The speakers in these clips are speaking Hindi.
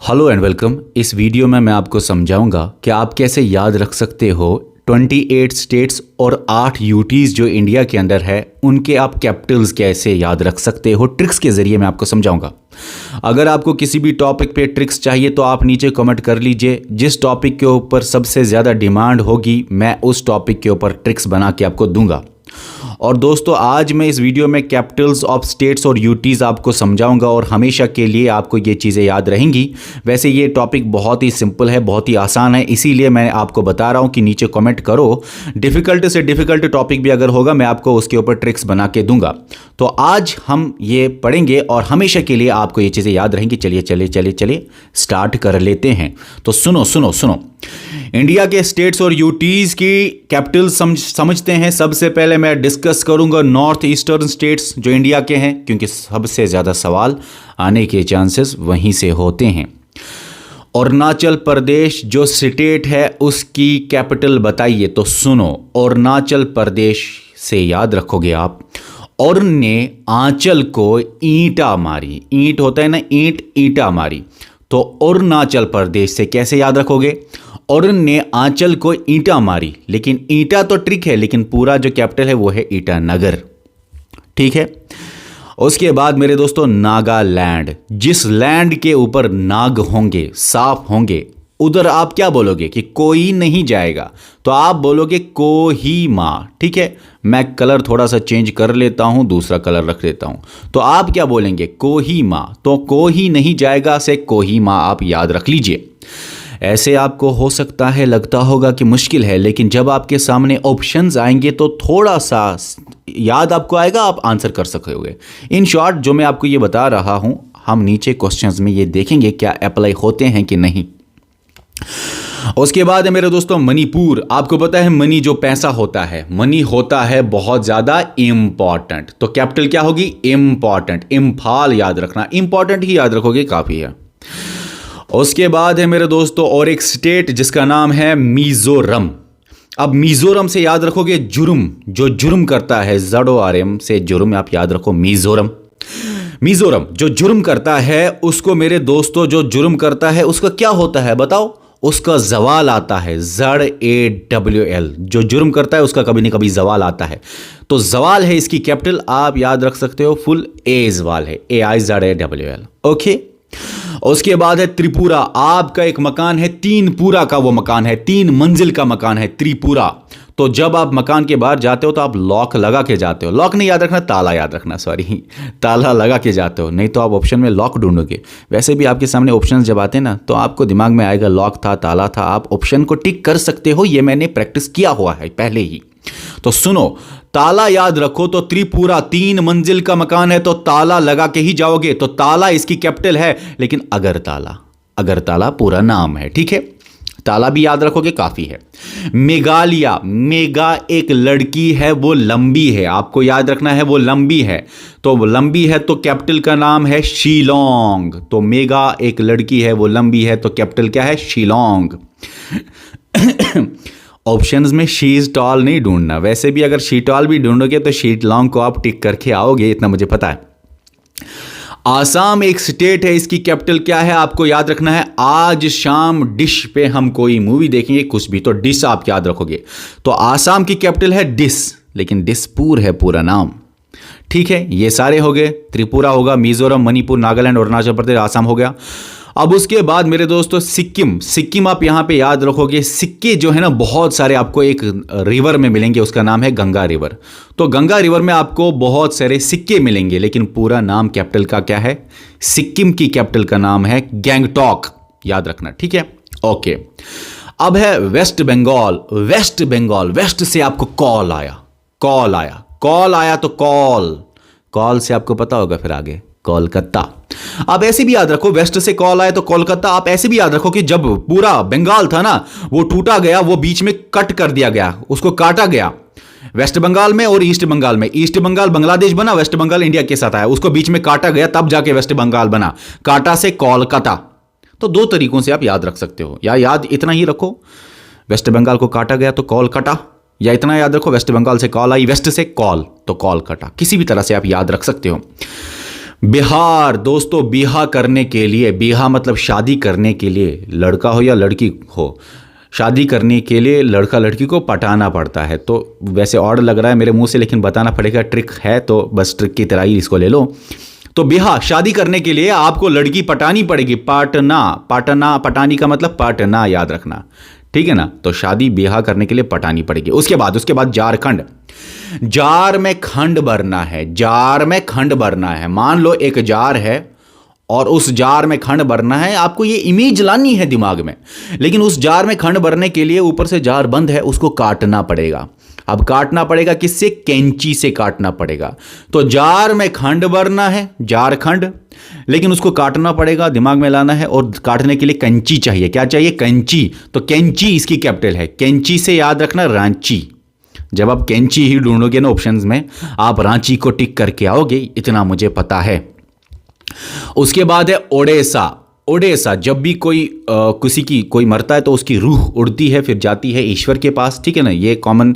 Hello and welcome. इस वीडियो में मैं आपको समझाऊंगा कि आप कैसे याद रख सकते हो 28 स्टेट्स और 8 यूटीज़ जो इंडिया के अंदर है, उनके आप कैपिटल्स कैसे याद रख सकते हो। ट्रिक्स के ज़रिए मैं आपको समझाऊंगा। अगर आपको किसी भी टॉपिक पे ट्रिक्स चाहिए तो आप नीचे कमेंट कर लीजिए। जिस टॉपिक के ऊपर सबसे ज़्यादा डिमांड होगी मैं उस टॉपिक के ऊपर ट्रिक्स बना के आपको दूंगा। और दोस्तों, आज मैं इस वीडियो में कैपिटल्स ऑफ स्टेट्स और यूटीज़ आपको समझाऊंगा और हमेशा के लिए आपको ये चीज़ें याद रहेंगी। वैसे ये टॉपिक बहुत ही सिंपल है, बहुत ही आसान है, इसीलिए मैं आपको बता रहा हूँ कि नीचे कमेंट करो। डिफ़िकल्ट से डिफ़िकल्ट टॉपिक भी अगर होगा मैं आपको उसके ऊपर ट्रिक्स बना के दूंगा। तो आज हम ये पढ़ेंगे और हमेशा के लिए आपको ये चीज़ें याद रहेंगी। चलिए स्टार्ट कर लेते हैं। तो सुनो, इंडिया के स्टेट्स और यूटीज़ की कैपिटल समझते हैं। सबसे पहले मैं डिस्कस करूंगा नॉर्थ ईस्टर्न स्टेट्स जो इंडिया के हैं, क्योंकि सबसे ज़्यादा सवाल आने के चांसेस वहीं से होते हैं। अरुणाचल प्रदेश जो स्टेट है उसकी कैपिटल बताइए। तो सुनो, अरुणाचल प्रदेश से याद रखोगे आप। और ने आंचल को ईंटा मारी, ईंट होता है ना, ईंटा मारी। तो अरुणाचल प्रदेश से कैसे याद रखोगे? और ने आंचल को ईंटा मारी, लेकिन ईंटा तो ट्रिक है, लेकिन पूरा जो कैपिटल है वो है ईटानगर। ठीक है। उसके बाद मेरे दोस्तों नागालैंड, जिस लैंड के ऊपर नाग होंगे, सांप होंगे, उधर आप क्या बोलोगे कि कोई नहीं जाएगा, तो आप बोलोगे कोहिमा। ठीक है, मैं कलर थोड़ा सा चेंज कर लेता हूं, दूसरा कलर रख लेता हूं। तो आप क्या बोलेंगे? कोहिमा। तो कोई नहीं जाएगा से कोहिमा आप याद रख लीजिए। ऐसे आपको हो सकता है लगता होगा कि मुश्किल है, लेकिन जब आपके सामने ऑप्शंस आएंगे तो थोड़ा सा याद आपको आएगा, आप आंसर कर सकोगे। इन शॉर्ट जो मैं आपको ये बता रहा हूं, हम नीचे क्वेश्चंस में ये देखेंगे क्या अप्लाई होते हैं कि नहीं। उसके बाद है मेरे दोस्तों मणिपुर। आपको पता है मनी जो पैसा होता है, मनी होता है बहुत ज्यादा इंपॉर्टेंट। तो कैपिटल क्या होगी? इंपॉर्टेंट। इम्फाल याद रखना, इंपॉर्टेंट ही याद रखोगे काफी है। उसके बाद है मेरे दोस्तों और एक स्टेट जिसका नाम है मिजोरम। अब मिजोरम से याद रखोगे जुर्म, जो जुर्म करता है, ZORM से जुर्म आप याद रखो। मिजोरम जो जुर्म करता है उसको मेरे दोस्तों, जो जुर्म करता है उसका क्या होता है बताओ? उसका जवाल आता है, ZAWL। जो जुर्म करता है उसका कभी न कभी जवाल आता है। तो जवाल है इसकी कैपिटल, आप याद रख सकते हो, फुल एजवाल है, AIZAWL। ओके। उसके बाद है त्रिपुरा। आपका एक मकान है, 3 पूरा का वो मकान है, 3 मंजिल का मकान है, त्रिपुरा। तो जब आप मकान के बाहर जाते हो तो आप लॉक लगा के जाते हो। लॉक नहीं याद रखना, ताला याद रखना, सॉरी, ताला लगा के जाते हो, नहीं तो आप ऑप्शन में लॉक ढूंढोगे। वैसे भी आपके सामने ऑप्शन जब आते हैं ना तो आपको दिमाग में आएगा लॉक था, ताला था, आप ऑप्शन को टिक कर सकते हो। ये मैंने प्रैक्टिस किया हुआ है पहले ही। तो सुनो, ताला याद रखो। तो त्रिपुरा 3 मंजिल का मकान है तो ताला लगा के ही जाओगे। तो ताला इसकी कैपिटल है, लेकिन अगरताला पूरा नाम है। ठीक है, ताला भी याद रखोगे काफी है। मेघालय, मेगा एक लड़की है, वो लंबी है, आपको याद रखना है वो लंबी है। तो वो लंबी है तो कैपिटल का नाम है शिलोंग। तो मेगा एक लड़की है, वो लंबी है, तो कैपिटल क्या है? शिलोंग। ऑप्शंस में शी इज टॉल नहीं ढूंढना। वैसे भी अगर शी टॉल भी ढूंढोगे तो शिलोंग को आप टिक करके आओगे, इतना मुझे पता है। आसाम एक स्टेट है, इसकी कैपिटल क्या है आपको याद रखना है। आज शाम डिश पे हम कोई मूवी देखेंगे, कुछ भी, तो डिश आप याद रखोगे। तो आसाम की कैपिटल है डिस, लेकिन दिसपुर है पूरा नाम। ठीक है, ये सारे हो गए। त्रिपुरा होगा, मिजोरम, मणिपुर, नागालैंड, अरुणाचल प्रदेश, आसाम हो गया। अब उसके बाद मेरे दोस्तों सिक्किम आप यहां पे याद रखोगे। सिक्के जो है ना बहुत सारे आपको एक रिवर में मिलेंगे, उसका नाम है गंगा रिवर। तो गंगा रिवर में आपको बहुत सारे सिक्के मिलेंगे, लेकिन पूरा नाम कैपिटल का क्या है? सिक्किम की कैपिटल का नाम है गैंगटॉक, याद रखना। ठीक है, ओके। अब है वेस्ट बंगाल। वेस्ट से आपको कॉल आया तो कॉल से आपको पता होगा फिर आगे कोलकाता। आप ऐसे भी याद रखो, वेस्ट से कॉल आया तो कोलकाता। आप ऐसे भी याद रखो कि जब पूरा बंगाल था ना वो टूटा गया, वो बीच में कट कर दिया गया, उसको काटा गया वेस्ट बंगाल में और ईस्ट बंगाल में। ईस्ट बंगाल बांग्लादेश बना, वेस्ट बंगाल इंडिया के साथ आया, उसको बीच में काटा गया, तब जाके वेस्ट बंगाल बना। काटा से कोलकाता। तो 2 तरीकों से आप याद रख सकते हो, या याद इतना ही रखो वेस्ट बंगाल को काटा गया तो कोलकाता, या इतना याद रखो वेस्ट बंगाल से कॉल आई, वेस्ट से कॉल तो कोलकाता। किसी भी तरह से आप याद रख सकते हो। बिहार दोस्तों, बिहा करने के लिए, बिहा मतलब शादी करने के लिए, लड़का हो या लड़की हो, शादी करने के लिए लड़का लड़की को पटाना पड़ता है। तो वैसे ऑड लग रहा है मेरे मुंह से, लेकिन बताना पड़ेगा, ट्रिक है तो बस ट्रिक की तरह ही इसको ले लो। तो बिहा, शादी करने के लिए आपको लड़की पटानी पड़ेगी। पाटना, पाटना, पटानी का मतलब पाटना, याद रखना, ठीक है ना। तो शादी बिहा करने के लिए पटानी पड़ेगी। उसके बाद झारखंड, जार में खंड भरना है, जार में खंड भरना है। मान लो एक जार है और उस जार में खंड भरना है, आपको ये इमेज लानी है दिमाग में। लेकिन उस जार में खंड भरने के लिए ऊपर से जार बंद है, उसको काटना पड़ेगा। अब काटना पड़ेगा किससे? कैंची से काटना पड़ेगा। तो जार में खंड भरना है, झारखंड, लेकिन उसको काटना पड़ेगा, दिमाग में लाना है। और काटने के लिए कैंची चाहिए। क्या चाहिए? कैंची। तो कैंची इसकी कैपिटल है। कैंची से याद रखना रांची। जब आप कैंची ही ढूंढोगे ना ऑप्शंस में, आप रांची को टिक करके आओगे, इतना मुझे पता है। उसके बाद है ओडिशा। ओडिशा, जब भी किसी की कोई मरता है तो उसकी रूह उड़ती है, फिर जाती है ईश्वर के पास, ठीक है ना। ये कॉमन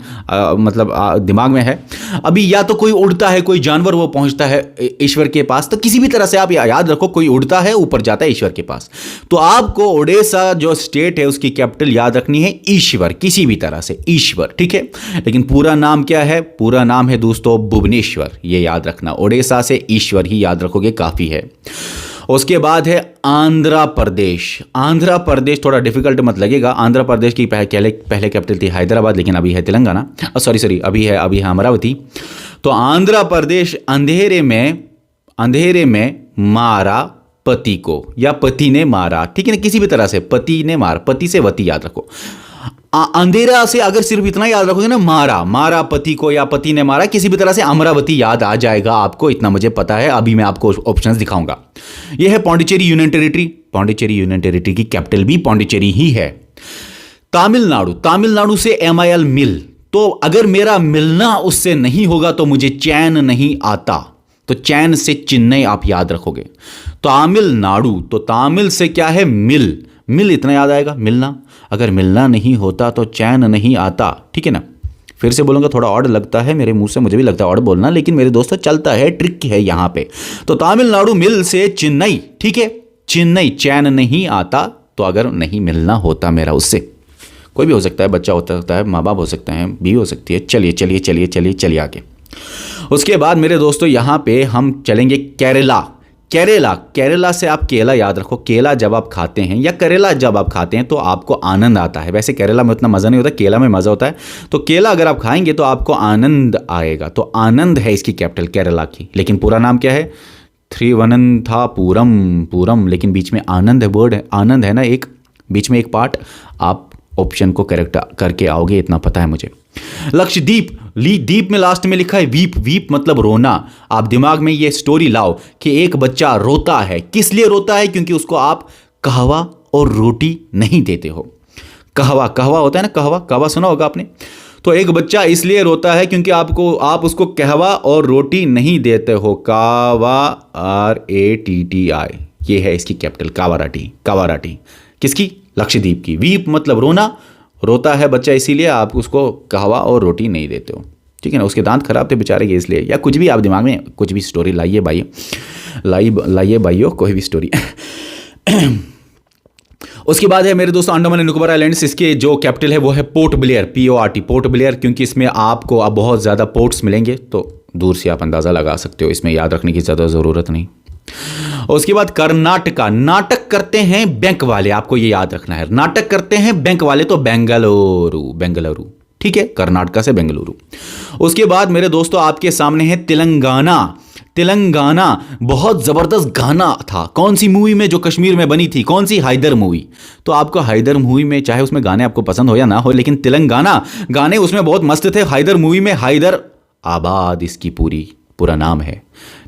मतलब दिमाग में है। अभी या तो कोई उड़ता है, कोई जानवर, वो पहुंचता है ईश्वर के पास। तो किसी भी तरह से आप याद रखो, कोई उड़ता है, ऊपर जाता है ईश्वर के पास। तो आपको ओडिशा जो स्टेट है उसकी कैपिटल याद रखनी है ईश्वर, किसी भी तरह से ईश्वर, ठीक है। लेकिन पूरा नाम क्या है? पूरा नाम है दोस्तों भुवनेश्वर, ये याद रखना। ओडिशा से ईश्वर ही याद रखोगे, काफी है। उसके बाद है आंध्र प्रदेश। आंध्र प्रदेश थोड़ा डिफिकल्ट मत लगेगा। आंध्र प्रदेश की पहले कैपिटल थी हैदराबाद, लेकिन अभी है तेलंगाना। सॉरी, अभी है अमरावती। तो आंध्र प्रदेश अंधेरे में मारा पति को, या पति ने मारा, ठीक है ना। किसी भी तरह से पति ने मारा, पति से वती याद रखो। अंधेरा से अगर सिर्फ इतना याद रखोगे ना, मारा पति को या पति ने मारा, किसी भी तरह से अमरावती याद आ जाएगा आपको, इतना मुझे पता है। अभी मैं आपको ऑप्शंस दिखाऊंगा। यह है Pondicherry union territory. Pondicherry union territory की कैपिटल भी पौंडीचेरी ही है। तमिलनाडु से MIL मिल। तो अगर मेरा मिलना उससे नहीं होगा तो मुझे चैन नहीं आता। तो चैन से चेन्नई आप याद रखोगे। तमिलनाडु, तो तामिल से क्या है? मिल। मिल इतना याद आएगा, मिलना। अगर मिलना नहीं होता तो चैन नहीं आता, ठीक है ना। फिर से बोलूंगा, थोड़ा ऑड लगता है मेरे मुंह से, मुझे भी लगता है ऑड बोलना, लेकिन मेरे दोस्तों चलता है, ट्रिक है यहां पे। तो तमिलनाडु मिल से चेन्नई, ठीक है। चेन्नई, चैन नहीं आता। तो अगर नहीं मिलना होता मेरा उससे, कोई भी हो सकता है, बच्चा हो सकता है, माँ बाप हो सकते हैं, बीवी हो सकती है। चलिए आगे। उसके बाद मेरे दोस्तों यहां पे हम चलेंगे केरला से आप केला याद रखो। केला जब आप खाते हैं या करेला जब आप खाते हैं तो आपको आनंद आता है। वैसे केरला में उतना मज़ा नहीं होता, केला में मज़ा होता है। तो केला अगर आप खाएंगे तो आपको आनंद आएगा। तो आनंद है इसकी कैपिटल केरला की। लेकिन पूरा नाम क्या है? त्रिवनंतपुरम, लेकिन बीच में आनंद है, वर्ड है आनंद है ना, एक बीच में एक पार्ट। आप ऑप्शन को करेक्ट करके आओगे, इतना पता है मुझे। लक्षद्वीप, दीप में लास्ट में लिखा है वीप। वीप मतलब रोना। आप दिमाग में ये स्टोरी लाओ कि एक बच्चा रोता है। किस लिए रोता है? क्योंकि उसको आप कहवा और रोटी नहीं देते हो। कहवा होता है ना, कहवा सुना होगा आपने। तो एक बच्चा इसलिए रोता है क्योंकि आप उसको कहवा और रोटी नहीं देते हो। कावा, RATTI, ये है इसकी कैपिटल, कावाराटी। किसकी? लक्षद्वीप की। वीप मतलब रोना, रोता है बच्चा इसीलिए आप उसको कहवा और रोटी नहीं देते हो, ठीक है ना। उसके दांत खराब थे बेचारे के, इसलिए। या कुछ भी आप दिमाग में कुछ भी स्टोरी लाइए भाइयों, कोई भी स्टोरी। उसके बाद है मेरे दोस्तों अंडमान एंड निकोबार आइलैंड्स। इसके जो कैपिटल है वो है port Blair, PORT, port Blair, क्योंकि इसमें आपको अब बहुत ज़्यादा पोर्ट्स मिलेंगे। तो दूर से आप अंदाज़ा लगा सकते हो, इसमें याद रखने की ज़्यादा ज़रूरत नहीं। उसके बाद कर्नाटका। नाटक करते हैं बैंक वाले, आपको ये याद रखना है। नाटक करते हैं बैंक वाले, तो बेंगलुरु, ठीक है। कर्नाटका से बेंगलुरु। उसके बाद मेरे दोस्तों आपके सामने है तेलंगाना। बहुत जबरदस्त गाना था। कौन सी मूवी में? जो कश्मीर में बनी थी। कौन सी? हैदर मूवी। तो आपको हैदर मूवी में, चाहे उसमें गाने आपको पसंद हो या ना हो, लेकिन तेलंगाना गाने उसमें बहुत मस्त थे। हैदर मूवी में हैदर आबाद इसकी पूरा नाम है।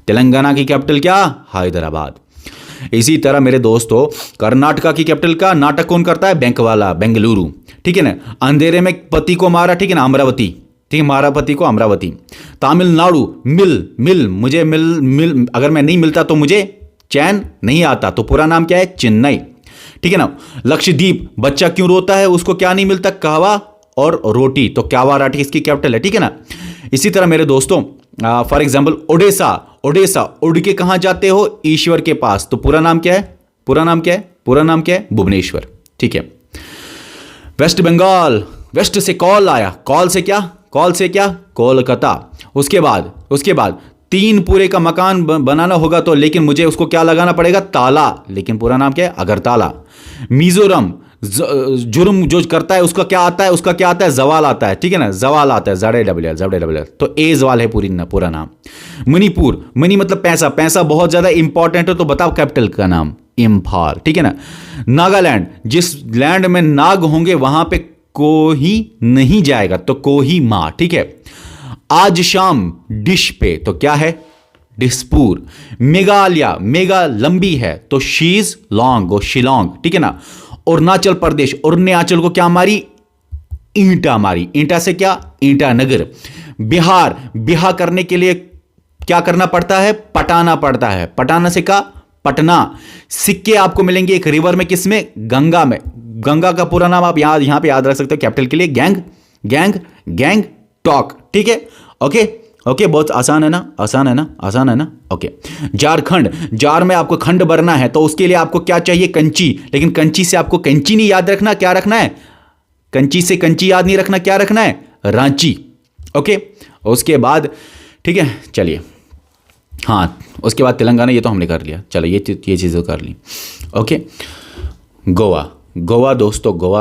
तेलंगाना की कैपिटल क्या? हैदराबाद। इसी तरह मेरे दोस्तों कर्नाटका की कैपिटल का नाटक कौन करता है? बैंक वाला, बेंगलुरु, ठीक है ना। अंधेरे में पति को मारा, ठीक है ना, अमरावती, ठीक है, मारा पति को, अमरावती। तमिलनाडु मिल, मुझे मिल अगर मैं नहीं मिलता तो मुझे चैन नहीं आता, तो पूरा नाम क्या है? चेन्नई, ठीक है ना। लक्षद्वीप, बच्चा क्यों रोता है? उसको क्या नहीं मिलता? कहवा और रोटी, तो कावाराटी इसकी कैपिटल है, ठीक है ना। इसी तरह मेरे दोस्तों फॉर एग्जाम्पल ओडिशा, उड़ के कहां जाते हो? ईश्वर के पास। तो पूरा नाम क्या है? पूरा नाम क्या है? पूरा नाम क्या है? भुवनेश्वर। ठीक है। वेस्ट बंगाल, वेस्ट से कॉल आया, कॉल से क्या? कॉल से क्या? कोलकाता। उसके बाद 3 पूरे का मकान बनाना होगा तो, लेकिन मुझे उसको क्या लगाना पड़ेगा? ताला। लेकिन पूरा नाम क्या है? अगरताला। मिजोरम, जुर्म जो करता है उसका क्या आता है? उसका क्या आता है? जवाल आता है। ठीक है ना, जवाल आता है, ZAWL, तो ए जवाल है पूरा नाम। मणिपुर, मनी मतलब पैसा, पैसा बहुत ज्यादा इंपॉर्टेंट है, तो बताओ कैपिटल का नाम? इम्फाल। ठीक है ना। नागालैंड, जिस लैंड में नाग होंगे वहां पे कोही नहीं जाएगा, तो कोहिमा। ठीक है। आज शाम डिश पे, तो क्या है? डिस्पूर। मेघालय, मेगा लंबी है, तो शीज लॉन्ग और शिलोंग। ठीक है ना। अरुणाचल प्रदेश, अरुणाचल को क्या मारी? ईंटा मारी। ईंटा से क्या? ईंटा नगर। बिहार, बिहा करने के लिए क्या करना पड़ता है? पटाना पड़ता है। पटाना से क्या? पटना। सिक्के आपको मिलेंगे एक रिवर में, किसमें? गंगा में। गंगा का पूरा नाम आप यहां पे याद रख सकते हो कैपिटल के लिए, गैंग टॉक। ठीक है। ओके, बहुत आसान है ना? ओके। झारखंड, जार में आपको खंड भरना है, तो उसके लिए आपको क्या चाहिए? कंची। लेकिन कंची से आपको कैंची नहीं याद रखना, क्या रखना है? कंची से कंची याद नहीं रखना, क्या रखना है? रांची। ओके। उसके बाद, ठीक है, चलिए, हाँ, उसके बाद तेलंगाना, ये तो हमने कर लिया। चलो, ये चीज़ें कर ली। ओके। गोवा दोस्तों, गोवा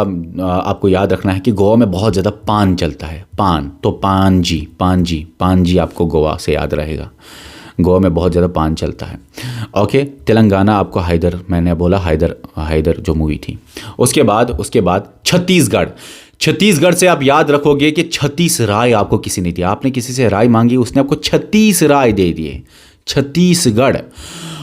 आपको याद रखना है कि गोवा में बहुत ज़्यादा पान चलता है। पान, तो पानजी आपको गोवा से याद रहेगा। गोवा में बहुत ज़्यादा पान चलता है। ओके। तेलंगाना आपको हैदर, मैंने बोला हैदर जो मूवी थी। उसके बाद छत्तीसगढ़ से आप याद रखोगे कि 36 राय आपको किसी ने दिया। आपने किसी से राय मांगी, उसने आपको 36 राय दे दिए। छत्तीसगढ़।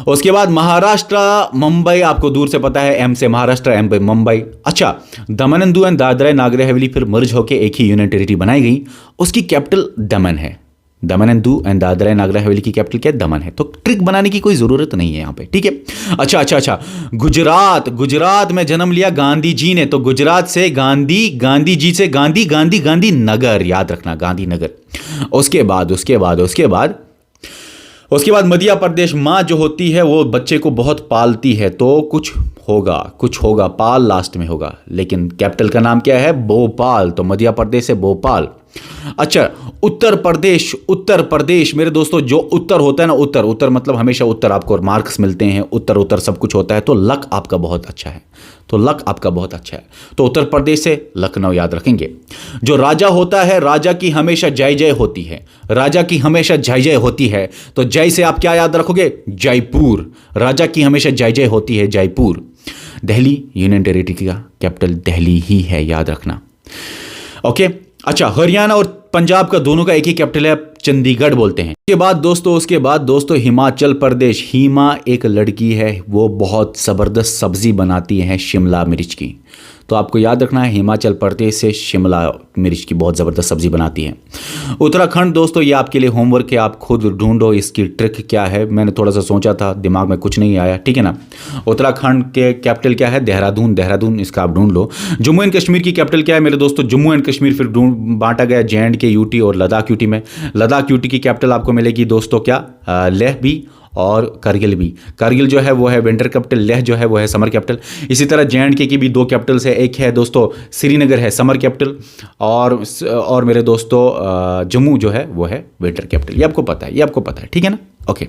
उसके बाद महाराष्ट्र, मुंबई आपको दूर से पता है, एम से महाराष्ट्र, एम पे मुंबई। अच्छा, दमन एंड दू एंड दादरा नागर हवेली फिर मर्ज होकर एक ही यूनियन टेरिटरी बनाई गई। उसकी कैपिटल दमन है। दमन एंड दू एंड दादरा नागर हवेली की कैपिटल क्या है? दमन है। तो ट्रिक बनाने की कोई जरूरत नहीं है यहाँ पे। ठीक है। अच्छा, गुजरात में जन्म लिया गांधी जी ने, तो गुजरात से गांधी जी से गांधी नगर, याद रखना, गांधी नगर। उसके बाद मध्य प्रदेश, माँ जो होती है वो बच्चे को बहुत पालती है, तो कुछ होगा, पाल लास्ट में होगा। लेकिन कैपिटल का नाम क्या है? भोपाल। तो मध्य प्रदेश है भोपाल। अच्छा, उत्तर प्रदेश मेरे दोस्तों, जो उत्तर होता है ना, उत्तर मतलब हमेशा उत्तर आपको मार्क्स मिलते हैं, उत्तर सब कुछ होता है, तो लक आपका बहुत अच्छा है। तो उत्तर प्रदेश से लखनऊ याद रखेंगे। जो राजा होता है, राजा की हमेशा जय जय होती है, तो जय से आप क्या याद रखोगे? जयपुर। राजा की हमेशा जय जय होती है, जयपुर। दिल्ली, यूनियन टेरिटरी का कैपिटल दिल्ली ही है, याद रखना। ओके। अच्छा, हरियाणा और पंजाब का दोनों का एक ही कैपिटल है, चंडीगढ़ बोलते हैं। उसके बाद दोस्तों हिमाचल प्रदेश। हिमा एक लड़की है, वो बहुत ज़बरदस्त सब्जी बनाती है शिमला मिर्च की। तो आपको याद रखना है, हिमाचल प्रदेश से शिमला मिर्च की बहुत ज़बरदस्त सब्जी बनाती है। उत्तराखंड दोस्तों, ये आपके लिए होमवर्क है, आप खुद ढूंढो इसकी ट्रिक क्या है। मैंने थोड़ा सा सोचा था, दिमाग में कुछ नहीं आया। ठीक है ना। उत्तराखंड के कैपिटल क्या है? देहरादून, इसका आप ढूंढ लो। जम्मू एंड कश्मीर की कैपिटल क्या है मेरे दोस्तों? जम्मू एंड कश्मीर फिर बांटा गया JNK, UT और लद्दाख UT में। लद्दाख UT की कैपिटल आपको मिलेगी दोस्तों क्या? लेह भी और करगिल भी। करगिल जो है वो है विंटर कैपिटल, लेह जो है वो है समर कैपिटल। इसी तरह JNK की भी 2 कैपिटल्स है, एक है दोस्तों श्रीनगर है समर कैपिटल, और मेरे दोस्तों जम्मू जो है वो है विंटर कैपिटल। ये आपको पता है, ठीक है ना। ओके।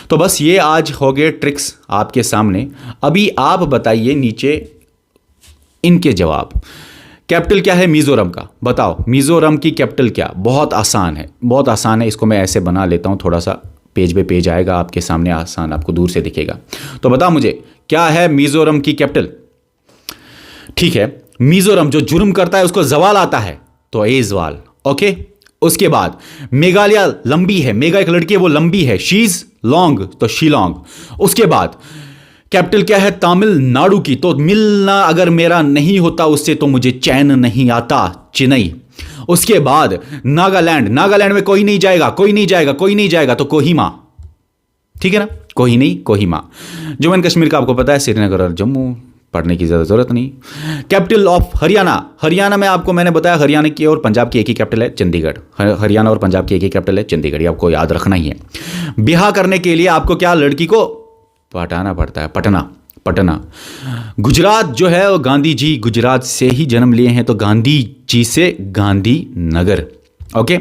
तो बस ये आज हो गए ट्रिक्स आपके सामने। अभी आप बताइए नीचे इनके जवाब। कैपिटल क्या है मिजोरम का? बताओ, मिजोरम की कैपिटल क्या? बहुत आसान है। इसको मैं ऐसे बना लेता हूँ, थोड़ा सा पेज पे पेज आएगा आपके सामने, आसान, आपको दूर से दिखेगा। तो बताओ मुझे, क्या है मिजोरम की कैपिटल? ठीक है, मिजोरम जो जुर्म करता है उसको जवाल आता है, तो एजवाल। ओके। उसके बाद मेघालय लंबी है, मेघा एक लड़की है वो लंबी है, शीज लॉन्ग, तो शिलोंग। उसके बाद कैपिटल क्या है तमिलनाडु की? तो मिलना अगर मेरा नहीं होता उससे तो मुझे चैन नहीं आता, चेन्नई। उसके बाद नागालैंड में कोई नहीं जाएगा, तो कोहिमा। ठीक है ना, कोहिमा। जम्मू एंड कश्मीर का आपको पता है श्रीनगर और जम्मू। पढ़ने की ज़्यादा ज़रूरत नहीं। कैपिटल ऑफ हरियाणा, हरियाणा में आपको मैंने बताया हरियाणा की और पंजाब की एक ही कैपिटल है चंडीगढ़। हरियाणा और पंजाब की एक ही कैपिटल है चंडीगढ़, ये आपको याद रखना ही है। ब्याह करने के लिए आपको क्या लड़की को पटाना पड़ता है, पटना, पटना। गुजरात जो है वो गांधी जी गुजरात से ही जन्म लिए हैं, तो गांधी जी से गांधी नगर। ओके।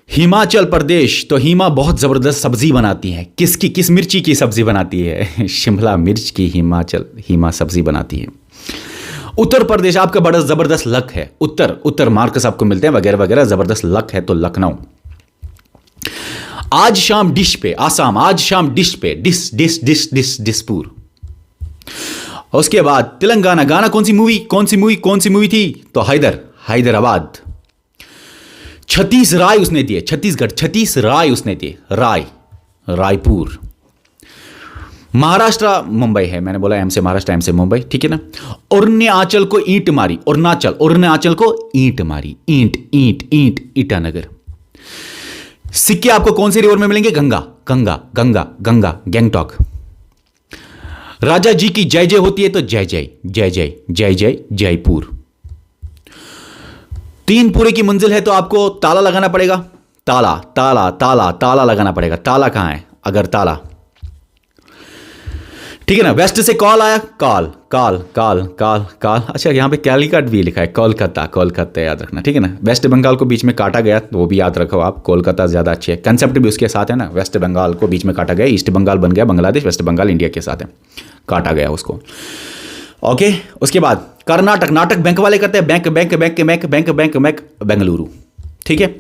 हिमाचल प्रदेश, तो हिमा बहुत ज़बरदस्त सब्जी बनाती है। किसकी, किस मिर्ची की सब्जी बनाती है? शिमला मिर्च की हिमाचल हिमा सब्जी बनाती है। उत्तर प्रदेश आपका बड़ा ज़बरदस्त लक है, उत्तर मार्क्स आपको मिलते हैं वगैरह वगैरह, ज़बरदस्त लक है तो लखनऊ। आज शाम डिश पे आसाम, आज शाम डिश पे diss diss diss diss Dispur. उसके बाद तेलंगाना, गाना कौन सी मूवी थी? तो हैदराबाद। छत्तीस राय उसने दिए, छत्तीसगढ़, छत्तीस राय उसने दिए, रायपुर। महाराष्ट्र मुंबई है, मैंने बोला एम से महाराष्ट्र, एम से मुंबई, ठीक है ना। अरुणाचल को ईंट मारी, अरुणाचल को ईंट मारी, ईंट ईटानगर। सिक्के आपको कौन सी रिवर में मिलेंगे? गंगा, गैंगटॉक। राजा जी की जय जय होती है तो जय जयपुर। तीन पूरे की मंजिल है तो आपको ताला लगाना पड़ेगा, ताला लगाना पड़ेगा। ताला कहां है? अगर ताला, ठीक है ना। वेस्ट से कॉल आया, काल। अच्छा, यहां पे कैलिकट भी लिखा है, कोलकाता याद रखना, ठीक है ना। वेस्ट बंगाल को बीच में काटा गया तो वो भी याद रखो आप, कोलकाता ज्यादा अच्छी है। कंसेप्ट भी उसके साथ है ना, वेस्ट बंगाल को बीच में काटा गया, ईस्ट बंगाल बन गया बांग्लादेश, वेस्ट बंगाल इंडिया के साथ है, काटा गया उसको। ओके। उसके बाद कर्नाटक, नाटक बैंक वाले करते हैं, बैंक बेंगलुरु, ठीक है।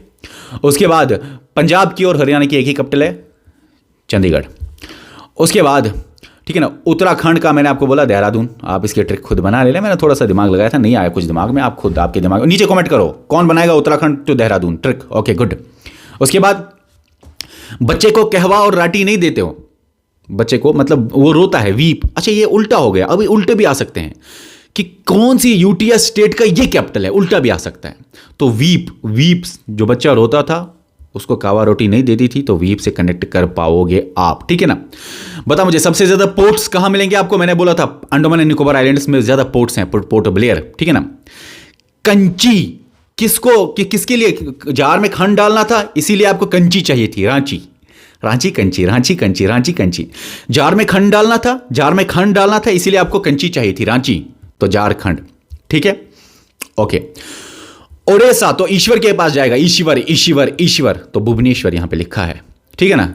उसके बाद पंजाब की और हरियाणा की एक ही कैपिटल है चंडीगढ़। उसके बाद, ठीक है ना, उत्तराखंड का मैंने आपको बोला देहरादून। आप इसके ट्रिक खुद बना ले, मैंने थोड़ा सा दिमाग लगाया था, नहीं आया कुछ दिमाग में, आप खुद आपके दिमाग, नीचे कमेंट करो कौन बनाएगा Uttarakhand to Dehradun trick. Okay, good. उसके बाद बच्चे को कहवा और राटी नहीं देते हो, बच्चे को, मतलब वो रोता है, वीप। अच्छा, ये उल्टा हो गया, अभी उल्टे भी आ सकते हैं कि कौन सी यूटीएस स्टेट का ये कैपिटल है, उल्टा भी आ सकता है। तो वीप जो बच्चा रोता था उसको कावा रोटी नहीं देती थी, तो वीप से कनेक्ट कर पाओगे आप, ठीक है ना। बता मुझे सबसे ज्यादा पोर्ट्स कहां मिलेंगे आपको? मैंने बोला था अंडमान एंड निकोबार आइलैंड्स में ज्यादा पोर्ट्स हैं, पोर्ट ब्लेयर, ठीक है ना। कंची किसके लिए? जार में खंड डालना था, इसीलिए आपको कंची चाहिए थी, रांची कंची। जार में खंड डालना था, इसीलिए आपको कंची चाहिए थी, रांची, तो झारखंड, ठीक है। ओके। ओडिशा तो ईश्वर के पास जाएगा, ईश्वर, तो भुवनेश्वर यहां पे लिखा है, ठीक है ना।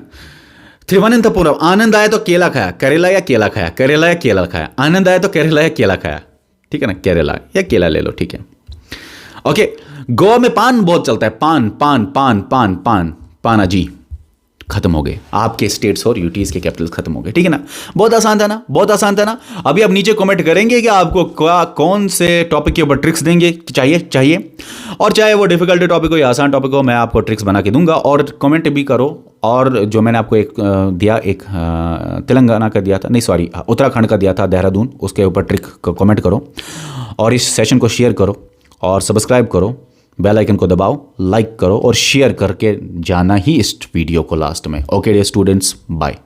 तिरुवनंतपुरम, आनंद आया तो केला खाया, करेला या केला खाया, आनंद आया तो करेला या केला खाया, ठीक है ना, केरला या केला ले लो, ठीक है। ओके। गोवा में पान बहुत चलता है, पाना जी, खत्म हो गए आपके स्टेट्स और यूटीज के कैपिटल्स खत्म हो गए, ठीक है ना। बहुत आसान था ना। अभी आप नीचे कमेंट करेंगे कि आपको कौन से टॉपिक के ऊपर ट्रिक्स देंगे, चाहिए, और चाहे वो डिफिकल्ट टॉपिक हो या आसान टॉपिक हो, मैं आपको ट्रिक्स बना के दूंगा। और कमेंट भी करो, और जो मैंने आपको एक तेलंगाना का दिया था, नहीं सॉरी उत्तराखंड का दिया था, देहरादून, उसके ऊपर ट्रिक कमेंट करो, और इस सेशन को शेयर करो और सब्सक्राइब करो, बेल आइकन को दबाओ, लाइक करो और शेयर करके जाना ही इस वीडियो को लास्ट में। Okay dear students, bye.